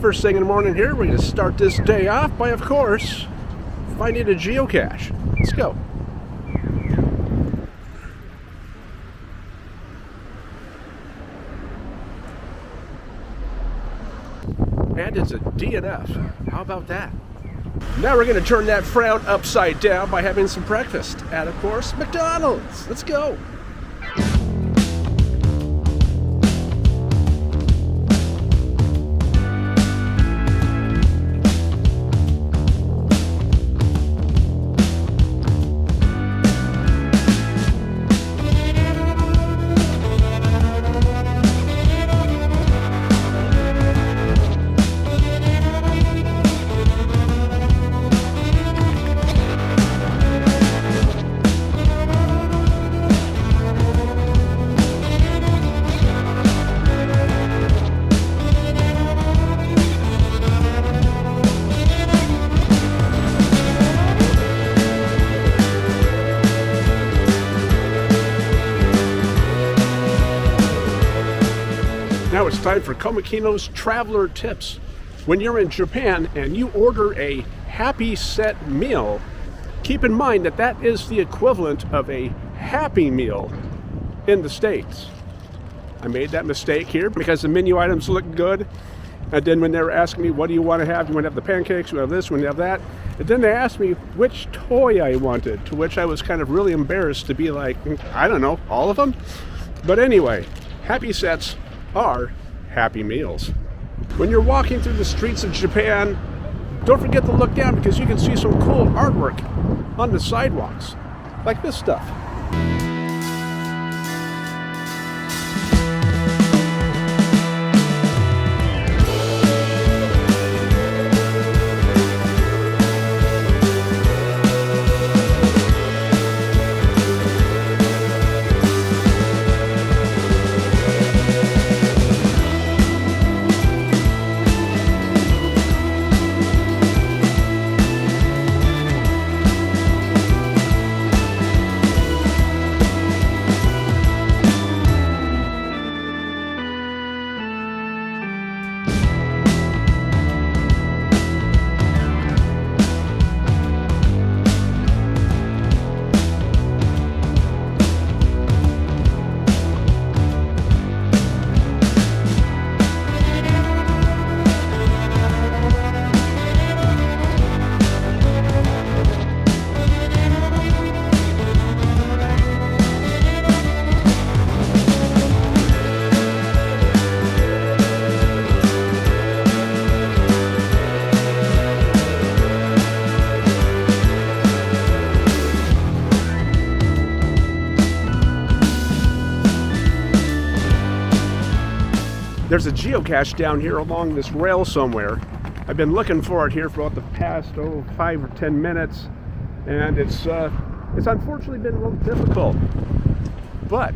First thing in the morning here, we're going to start this day off by, of course, finding a geocache. Let's go. And it's a DNF. How about that? Now we're going to turn that frown upside down by having some breakfast at, of course, McDonald's. Let's go. Now it's time for Komikino's Traveler Tips. When you're in Japan and you order a Happy Set meal, keep in mind that that is the equivalent of a Happy Meal in the States. I made that mistake here because the menu items look good. And then when they were asking me, what do you want to have? You want to have the pancakes, you want to have this, you want to have that. And then they asked me which toy I wanted, to which I was kind of really embarrassed to be like, I don't know, all of them? But anyway, Happy Sets are happy meals. When you're walking through the streets of Japan, don't forget to look down because you can see some cool artwork on the sidewalks, like this stuff. There's a geocache down here along this rail somewhere. I've been looking for it here for about the past 5 or 10 minutes, and it's unfortunately been a little difficult. But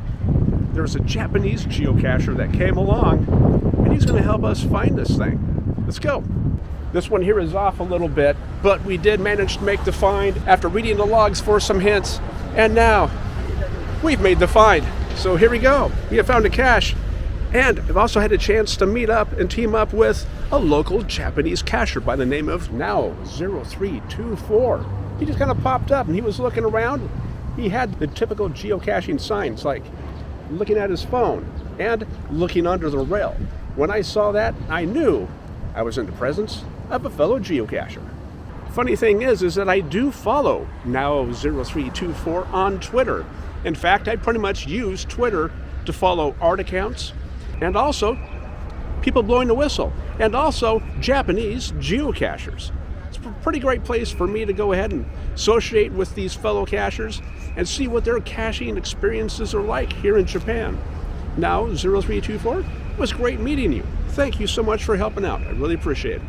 there's a Japanese geocacher that came along, and he's going to help us find this thing. Let's go. This one here is off a little bit, but we did manage to make the find after reading the logs for some hints, and now we've made the find. So here we go. We have found a cache. And I've also had a chance to meet up and team up with a local Japanese cacher by the name of Now0324. He just kind of popped up and he was looking around. He had the typical geocaching signs, like looking at his phone and looking under the rail. When I saw that, I knew I was in the presence of a fellow geocacher. Funny thing is that I do follow Now0324 on Twitter. In fact, I pretty much use Twitter to follow art accounts, and also people blowing the whistle, and also Japanese geocachers. It's a pretty great place for me to go ahead and associate with these fellow cachers and see what their caching experiences are like here in Japan. Now, 0324, it was great meeting you. Thank you so much for helping out. I really appreciate it.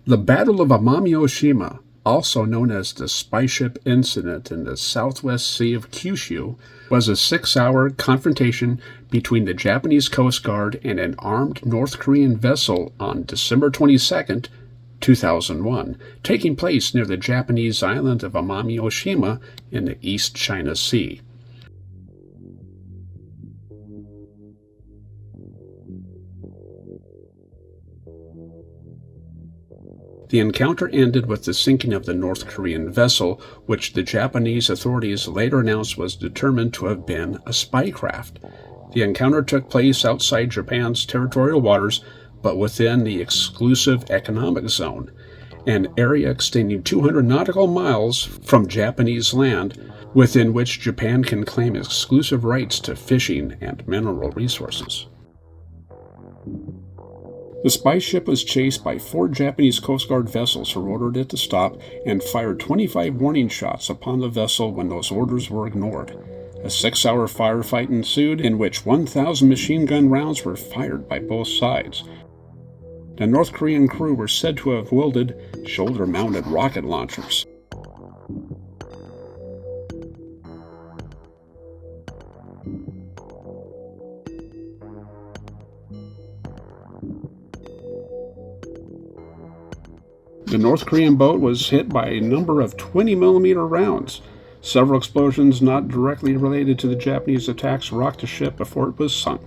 The Battle of Amami-Oshima, also known as the Spy Ship Incident in the Southwest Sea of Kyushu, was a 6-hour confrontation between the Japanese Coast Guard and an armed North Korean vessel on December 22, 2001, taking place near the Japanese island of Amami-Oshima in the East China Sea. The encounter ended with the sinking of the North Korean vessel, which the Japanese authorities later announced was determined to have been a spy craft. The encounter took place outside Japan's territorial waters, but within the exclusive economic zone, an area extending 200 nautical miles from Japanese land, within which Japan can claim exclusive rights to fishing and mineral resources. The spy ship was chased by 4 Japanese Coast Guard vessels who ordered it to stop and fired 25 warning shots upon the vessel when those orders were ignored. A 6-hour firefight ensued in which 1,000 machine gun rounds were fired by both sides. The North Korean crew were said to have wielded shoulder-mounted rocket launchers. The North Korean boat was hit by a number of 20mm rounds. Several explosions not directly related to the Japanese attacks rocked the ship before it was sunk.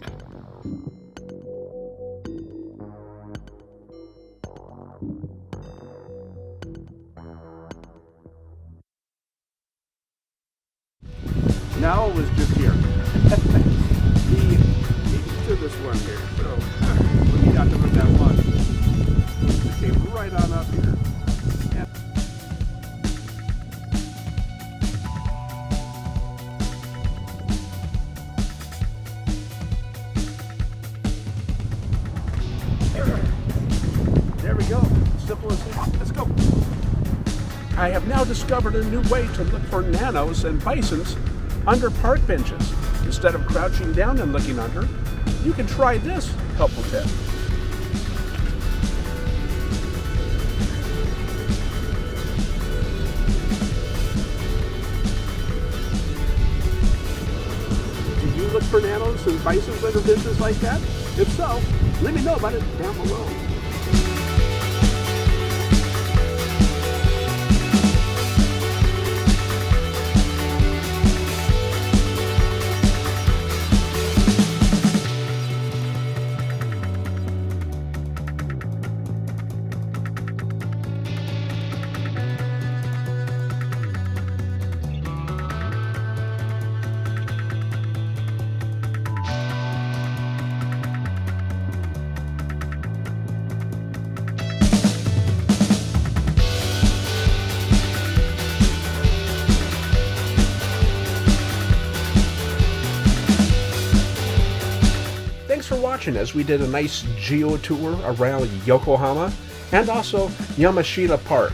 Now it was just here. He to this one here. So when he got to that one, it came right on up here. There we go. Simple as that. Let's go. I have now discovered a new way to look for nanos and bisons under park benches. Instead of crouching down and looking under, you can try this helpful tip. Do you look for nanos and bisons under benches like that? If so, let me know about it down below. Thanks for watching as we did a nice geo tour around Yokohama and also Yamashita Park.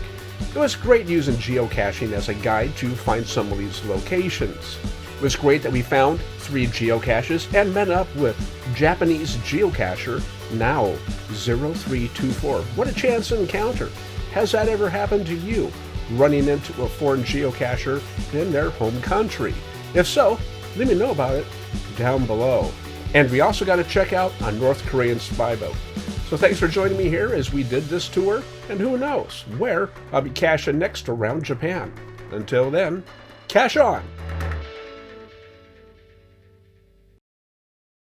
It was great using geocaching as a guide to find some of these locations. It was great that we found 3 geocaches and met up with Japanese geocacher Now 0324. What a chance encounter! Has that ever happened to you, running into a foreign geocacher in their home country? If so, let me know about it down below. And we also got to check out a North Korean spy boat. So thanks for joining me here as we did this tour, and who knows where I'll be caching next around Japan. Until then, cache on!